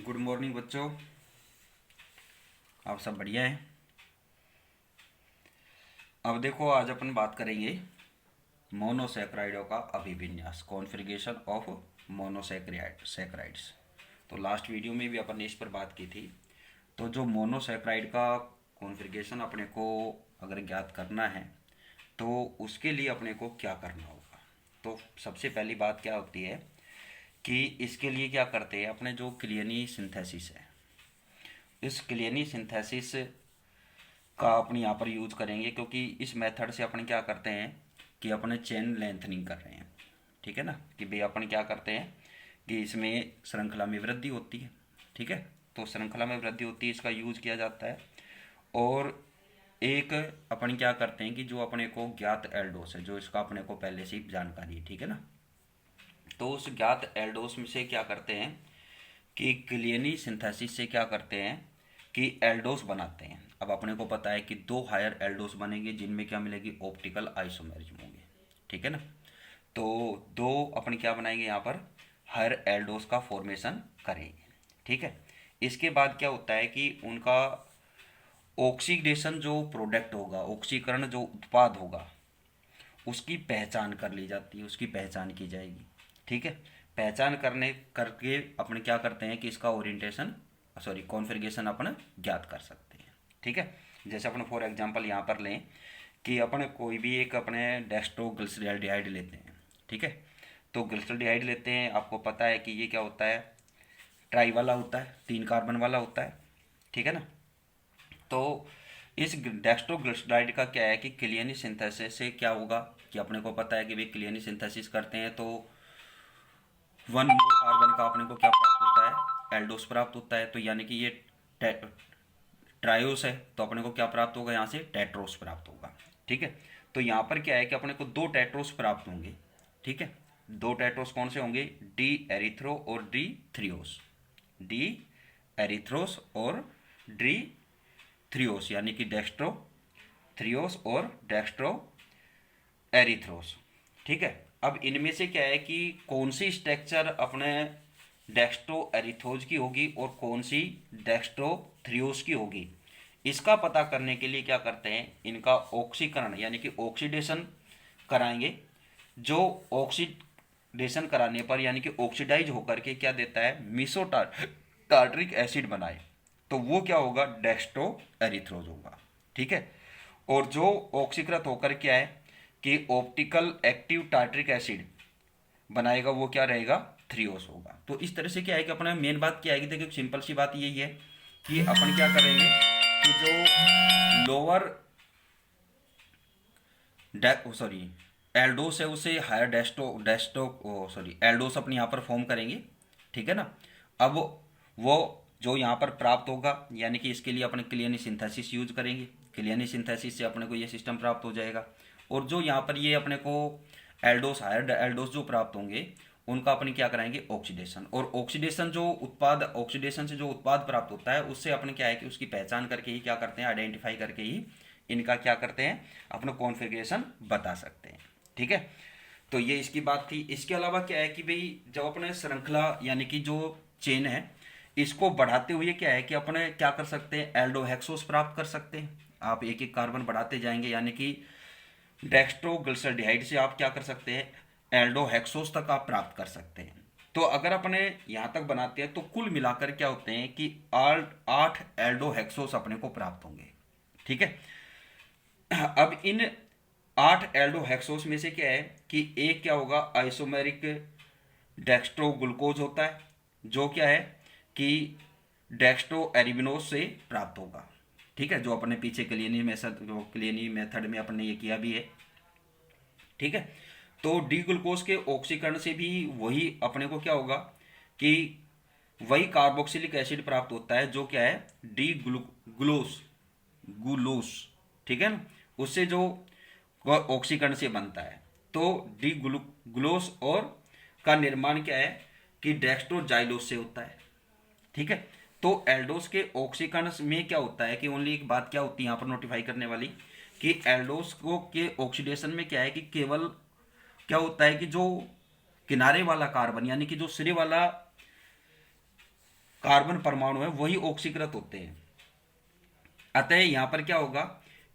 Good morning बच्चों। आप सब बढ़िया हैं। अब देखो, आज अपन बात करेंगे मोनोसैकराइडों का अभिविन्यास, कॉन्फ़िगरेशन ऑफ मोनोसैकराइड्स। तो लास्ट वीडियो में भी अपन ने इस पर बात की थी। तो जो मोनोसैकराइड का कॉन्फ़िगरेशन अपने को अगर ज्ञात करना है तो उसके लिए अपने को क्या करना होगा। तो सबसे पहली बात क्या होती है कि इसके लिए क्या करते हैं, अपने जो क्लियनी सिंथेसिस है, इस क्लियनी सिंथेसिस का अपन यहाँ पर यूज करेंगे, क्योंकि इस मेथड से अपन क्या करते हैं कि अपने चेन लेंथनिंग कर रहे हैं। ठीक है ना, कि भाई अपन क्या करते हैं कि इसमें श्रृंखला में वृद्धि होती है। ठीक है, तो श्रृंखला में वृद्धि होती है, इसका यूज किया जाता है। और एक अपन क्या करते हैं कि जो अपने को ज्ञात एल्डोस है, जो इसका अपने को पहले से ही जानकारी है, ठीक है ना, तो उस ज्ञात एल्डोस में से क्या करते हैं कि क्लियनी सिंथेसिस से क्या करते हैं कि एल्डोस बनाते हैं। अब अपने को पता है कि दो हायर एल्डोस बनेंगे जिनमें क्या मिलेगी, ऑप्टिकल आइसोमेरिज्म होंगे। ठीक है ना, तो दो अपन क्या बनाएंगे यहाँ पर, हायर एल्डोस का फॉर्मेशन करेंगे। ठीक है, इसके बाद क्या होता है कि उनका ऑक्सीडेशन जो प्रोडक्ट होगा, ऑक्सीकरण जो उत्पाद होगा, उसकी पहचान कर ली जाती है, उसकी पहचान की जाएगी। ठीक है, पहचान करने करके अपन क्या करते हैं कि इसका ओरिएंटेशन कॉन्फ़िगरेशन अपन ज्ञात कर सकते हैं। ठीक है, जैसे अपन फॉर एग्जांपल यहाँ पर लें कि अपन कोई भी एक अपने डेस्ट्रोग्लिसराल्डिहाइड लेते हैं। ठीक है, तो ग्लिसराल्डिहाइड लेते हैं, आपको पता है कि ये क्या होता है, ट्राई वाला होता है, 3 कार्बन वाला होता है। ठीक है ना, तो इस डेक्स्ट्रोग्लिसराइड का क्या है कि क्लियनी सिंथेसिस से क्या होगा कि अपने को पता है कि वे क्लियनी सिंथेसिस करते हैं तो 1 मोल कार्बन का अपने को क्या प्राप्त होता है, एल्डोस प्राप्त होता है। तो यानी कि ये ट्रायोस है, तो अपने को क्या प्राप्त होगा, यहाँ से टेट्रोस प्राप्त होगा। ठीक है, तो यहाँ पर क्या है कि अपने को दो टेट्रोस प्राप्त होंगे। ठीक है, दो टेट्रोस कौन से होंगे, डी एरिथ्रो और डी थ्रियोस। डी एरिथ्रोस और डी थ्रियोस, यानी कि डेक्स्ट्रो थ्रियोस और डेक्स्ट्रो एरिथ्रोस। ठीक है, अब इनमें से क्या है कि कौन सी स्ट्रक्चर अपने डेक्स्ट्रो एरिथ्रोज की होगी और कौन सी डेक्स्ट्रो थ्रियोस की होगी, इसका पता करने के लिए क्या करते हैं, इनका ऑक्सीकरण यानी कि ऑक्सीडेशन कराएंगे। जो ऑक्सीडेशन कराने पर यानी कि ऑक्सीडाइज होकर के क्या देता है, टार्ट्रिक एसिड बनाए, तो वो क्या होगा, डेक्स्ट्रो एरिथ्रोज होगा। ठीक है, और जो ऑक्सीकृत होकर क्या है कि ऑप्टिकल एक्टिव टार्ट्रिक एसिड बनाएगा, वो क्या रहेगा, थ्रियोस होगा। तो इस तरह से क्या है कि अपना मेन बात क्या है कि देखिए सिंपल सी बात यही है कि अपन क्या करेंगे कि जो लोअर सॉरी एल्डोस है उसे हायर डेस्टो डेस्टो सॉरी एल्डोस अपने यहाँ पर फॉर्म करेंगे। ठीक है ना, अब वो जो यहाँ पर प्राप्त होगा, यानी कि इसके लिए अपने क्लियनी सिंथेसिस यूज करेंगे। क्लियनी सिंथेसिस से अपने को ये सिस्टम प्राप्त हो जाएगा। और जो यहाँ पर ये अपने को एल्डोस हायर एल्डोस जो प्राप्त होंगे, उनका अपने क्या कराएंगे, ऑक्सीडेशन। और ऑक्सीडेशन से जो उत्पाद प्राप्त होता है उससे अपने क्या है कि उसकी पहचान करके ही क्या करते हैं, आइडेंटिफाई करके ही इनका क्या करते हैं, अपना कॉन्फ़िगरेशन बता सकते हैं। ठीक है, तो ये इसकी बात थी। इसके अलावा क्या है कि भाई जब अपने श्रृंखला यानी कि जो चेन है, इसको बढ़ाते हुए क्या है कि अपने क्या कर सकते हैं, एल्डोहेक्सोस प्राप्त कर सकते हैं। आप एक एक कार्बन बढ़ाते जाएंगे, यानी कि डेक्स्ट्रोग्लिसराल्डिहाइड से आप क्या कर सकते हैं, एल्डोहेक्सोस तक आप प्राप्त कर सकते हैं। तो अगर अपने यहाँ तक बनाते हैं तो कुल मिलाकर क्या होते हैं कि 8 एल्डोहेक्सोस अपने को प्राप्त होंगे। ठीक है, अब इन 8 एल्डोहेक्सोस में से क्या है कि एक क्या होगा, आइसोमेरिक डेक्स्ट्रो ग्लूकोज होता है, जो क्या है कि डेक्स्ट्रो एरिबिनोस से प्राप्त होगा। ठीक है, जो अपने पीछे क्लियनी मेथड में अपने ये किया भी है। ठीक है, तो डी ग्लूकोज के ऑक्सीकरण से भी वही अपने को क्या होगा कि वही कार्बोक्सिलिक एसिड प्राप्त होता है, जो क्या है, डी ग्लूकोस ग्लूकोस। ठीक है ना, उससे जो ऑक्सीकरण से बनता है। तो डी ग्लूकोस और का निर्माण क्या है कि डेक्स्ट्रोजाइलोस से होता है। ठीक है, तो एल्डोस के ऑक्सीकरण में क्या होता है कि ओनली एक बात क्या होती है यहाँ पर नोटिफाई करने वाली, कि एल्डोस को के ऑक्सीडेशन में क्या है कि केवल क्या होता है कि जो किनारे वाला कार्बन यानी कि जो सिरे वाला कार्बन परमाणु है वही ऑक्सीकृत होते हैं। अतः यहाँ पर क्या होगा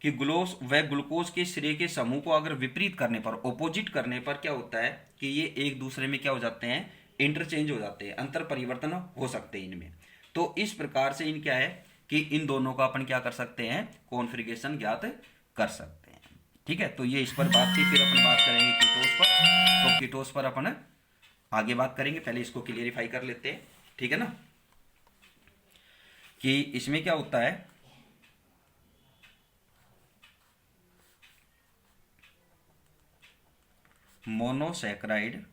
कि ग्लूकोज व ग्लूकोज के श्रेय के समूह को अगर विपरीत करने पर, ऑपोजिट करने पर क्या होता है कि ये एक दूसरे में क्या हो जाते हैं, इंटरचेंज हो जाते हैं, अंतर परिवर्तन हो सकते हैं इनमें। तो इस प्रकार से इन क्या है कि इन दोनों का अपन क्या कर सकते हैं, कॉन्फ़िगरेशन ज्ञात कर सकते हैं। ठीक है, तो ये इस पर बात थी। फिर अपन बात करेंगे कीटोस पर। तो कीटोस पर अपन आगे बात करेंगे, पहले इसको क्लियरिफाई कर लेते हैं। ठीक है ना, कि इसमें क्या होता है, मोनोसैकराइड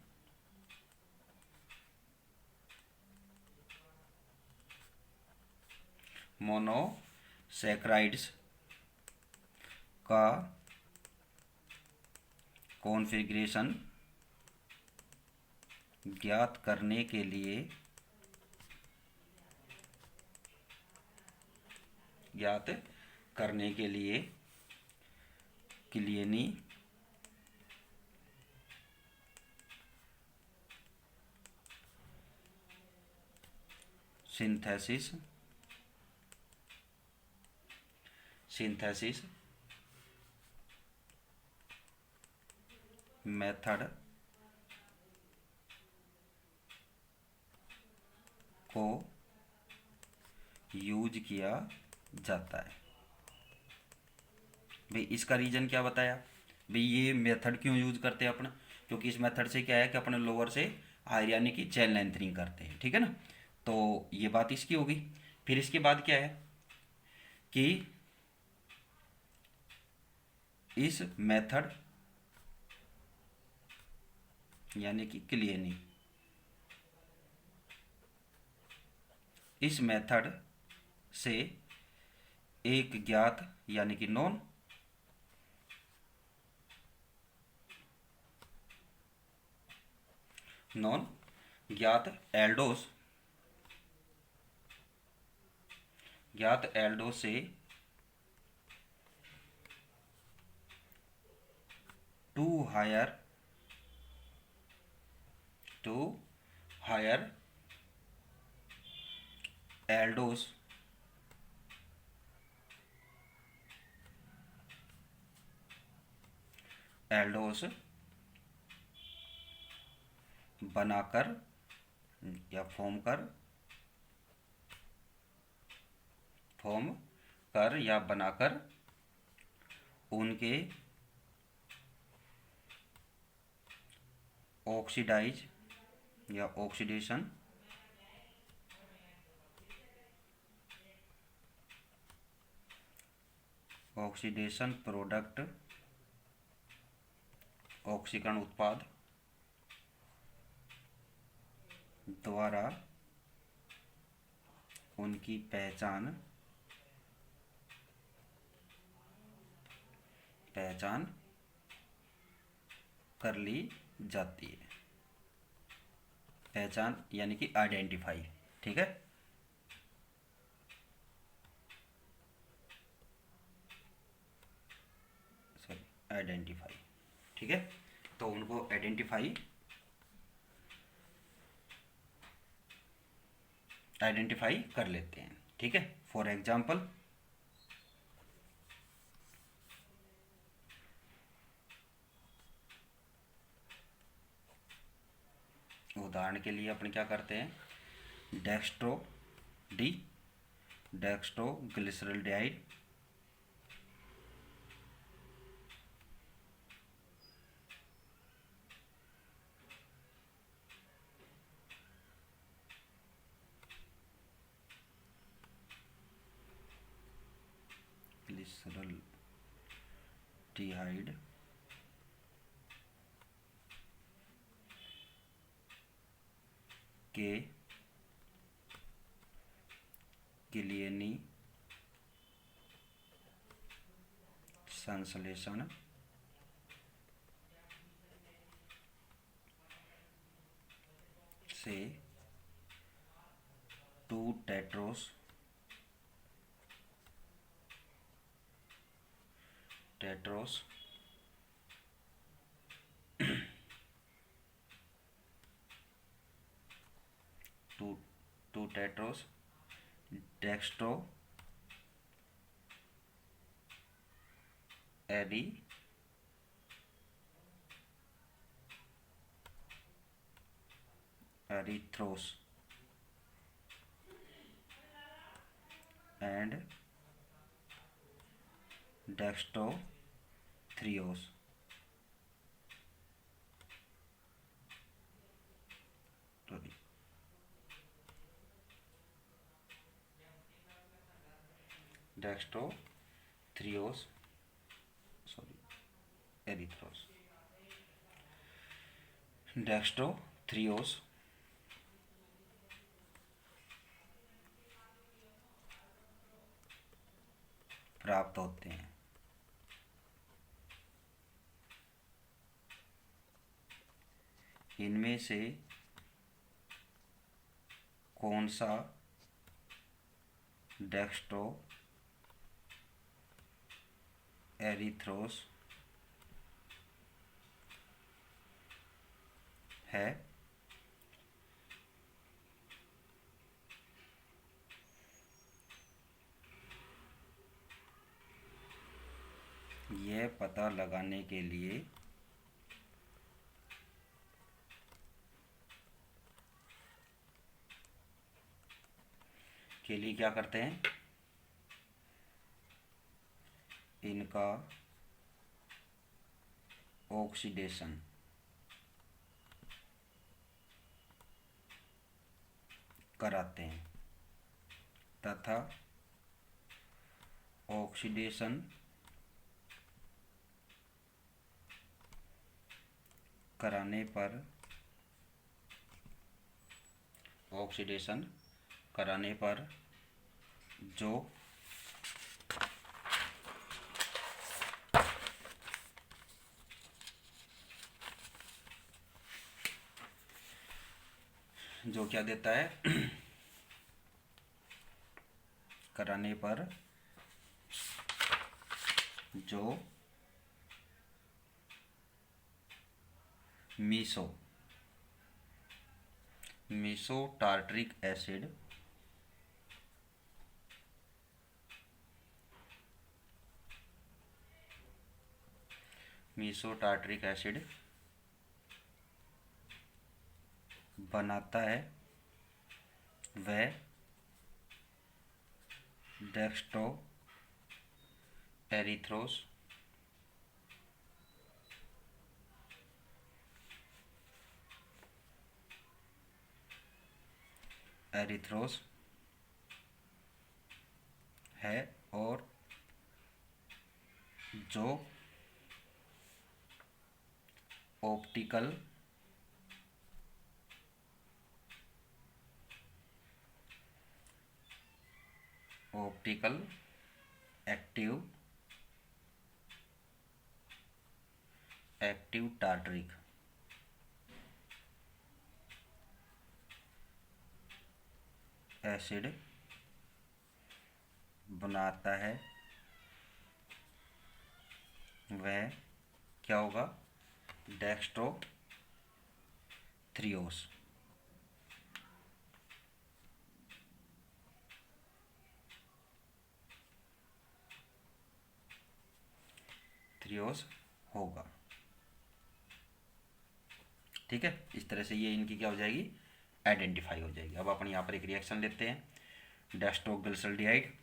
मोनोसैकराइड्स का कॉन्फ़िगरेशन ज्ञात करने के लिए क्लियनी सिंथेसिस मेथड को यूज किया जाता है। भाई इसका रीजन क्या बताया, भाई ये मेथड क्यों यूज करते हैं अपन, क्योंकि इस मेथड से क्या है कि अपने लोअर से हायर यानी कि चेन लेंथनिंग करते हैं। ठीक है ना, तो ये बात इसकी होगी। फिर इसके बाद क्या है कि इस मेथड यानी कि क्लियनिंग, इस मेथड से एक ज्ञात यानी कि नॉन ज्ञात एल्डोस से टू हायर एल्डोस बनाकर या फॉर्म कर या बनाकर उनके ऑक्सीडाइज या ऑक्सीडेशन प्रोडक्ट, ऑक्सीकरण उत्पाद द्वारा उनकी पहचान कर ली जाती है। पहचान यानी कि आइडेंटिफाई। ठीक है, सॉरी आइडेंटिफाई। ठीक है, तो उनको आइडेंटिफाई कर लेते हैं। ठीक है, फॉर एग्जाम्पल उदाहरण के लिए अपन क्या करते हैं, डेक्स्ट्रोग्लिसरल्डिहाइड के क्लियनी संश्लेषण से 2 tetrose to 2 tetrose dextro erythrose and dextrothreose. Dextrothreose sorry erythrose dextrothreose प्राप्त होते हैं। इनमें से कौन सा डेक्स्ट्रो एरिथ्रोस है? यह पता लगाने के लिए क्या करते हैं, इनका ऑक्सीडेशन कराते हैं तथा ऑक्सीडेशन कराने पर जो क्या देता है कराने पर जो मीसोटार्ट्रिक एसिड बनाता है वह डेक्स्ट्रो एरिथ्रोस है और जो ऑप्टिकल एक्टिव टार्ट्रिक एसिड बनाता है वह क्या होगा, डेक्स्ट्रोथ्रियोस। होगा। ठीक है, इस तरह से ये इनकी क्या हो जाएगी, आइडेंटिफाई हो जाएगी। अब अपन यहाँ पर एक रिएक्शन लेते हैं, डेस्टोग्लिसल्डिहाइड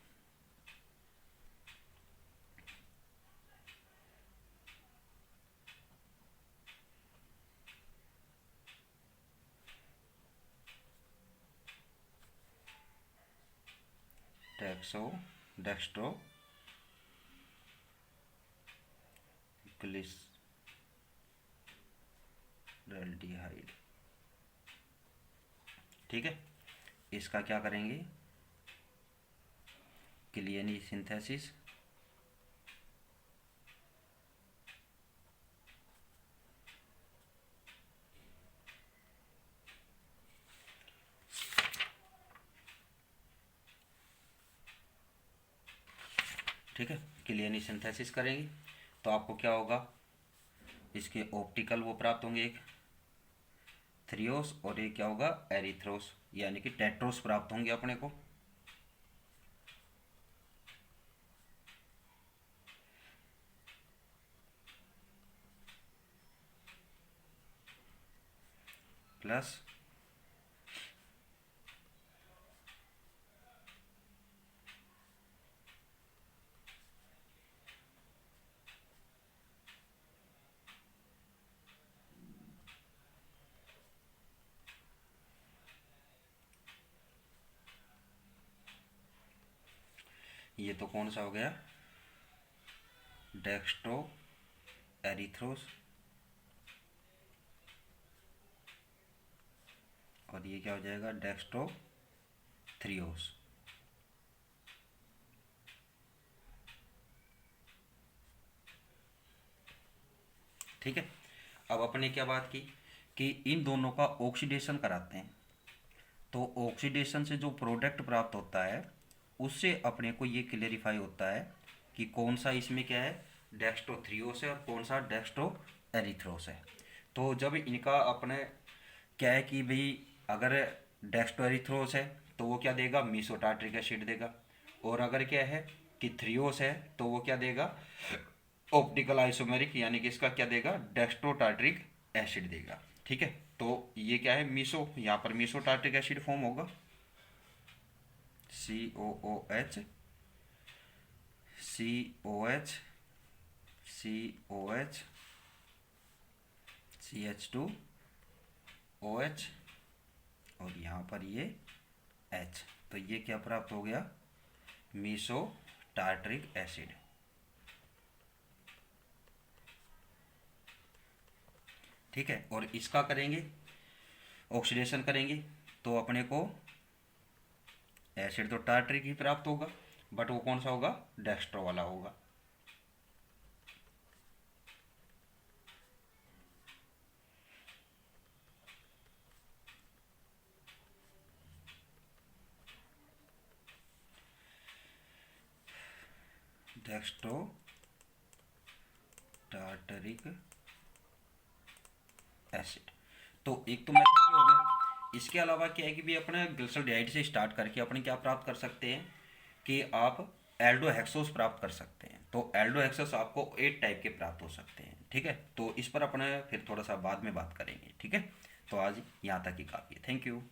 डेस्टोग्लिसल्डिहाइड। ठीक है, इसका क्या करेंगे, क्लियनी सिंथेसिस ठीक है, क्लियनी सिंथेसिस करेंगे तो आपको क्या होगा, इसके ऑप्टिकल वो प्राप्त होंगे, एक थ्रियोस और ये क्या होगा एरिथ्रोस, यानी कि टेट्रोस प्राप्त होंगे अपने को। प्लस ये तो कौन सा हो गया डेक्स्ट्रो एरिथ्रोस, और ये क्या हो जाएगा डेक्स्ट्रो थ्रियोस। ठीक है, अब अपने क्या बात की कि इन दोनों का ऑक्सीडेशन कराते हैं, तो ऑक्सीडेशन से जो प्रोडक्ट प्राप्त होता है उससे अपने को ये क्लेरिफाई होता है कि कौन सा इसमें क्या है डेक्स्ट्रोथ्रियोस है और कौन सा डेक्स्ट्रो एरिथ्रोस है। तो जब इनका अपने क्या है कि भाई अगर डेक्स्ट्रो एरिथ्रोस है तो वो क्या देगा मीसो टार्ट्रिक एसिड देगा, और अगर क्या है कि थ्रियोस है तो वो क्या देगा ऑप्टिकल आइसोमेरिक, यानी कि इसका क्या देगा डेक्स्ट्रो टार्ट्रिक एसिड देगा। ठीक है, तो ये क्या है मीसो, यहाँ पर मीसो टार्ट्रिक एसिड फॉर्म होगा COOH COH COH CH2OH और यहाँ पर ये H, तो ये क्या प्राप्त हो गया मीसो टार्ट्रिक एसिड। ठीक है, और इसका करेंगे ऑक्सीडेशन करेंगे तो अपने को एसिड तो टार्ट्रिक ही प्राप्त होगा, बट वो कौन सा होगा डेक्स्ट्रो वाला होगा। डेक्स्ट्रो टार्टरिक एसिड, तो एक तो मेथड ये हो गया। इसके अलावा क्या है कि भी अपने ग्लिसरॉल्डिहाइड से स्टार्ट करके अपने क्या प्राप्त कर सकते हैं कि आप एल्डोहेक्सोस प्राप्त कर सकते हैं। तो एल्डोहेक्सोस आपको 8 टाइप के प्राप्त हो सकते हैं। ठीक है, तो इस पर अपने फिर थोड़ा सा बाद में बात करेंगे। ठीक है, तो आज यहाँ तक ही काफ़ी है। Thank you.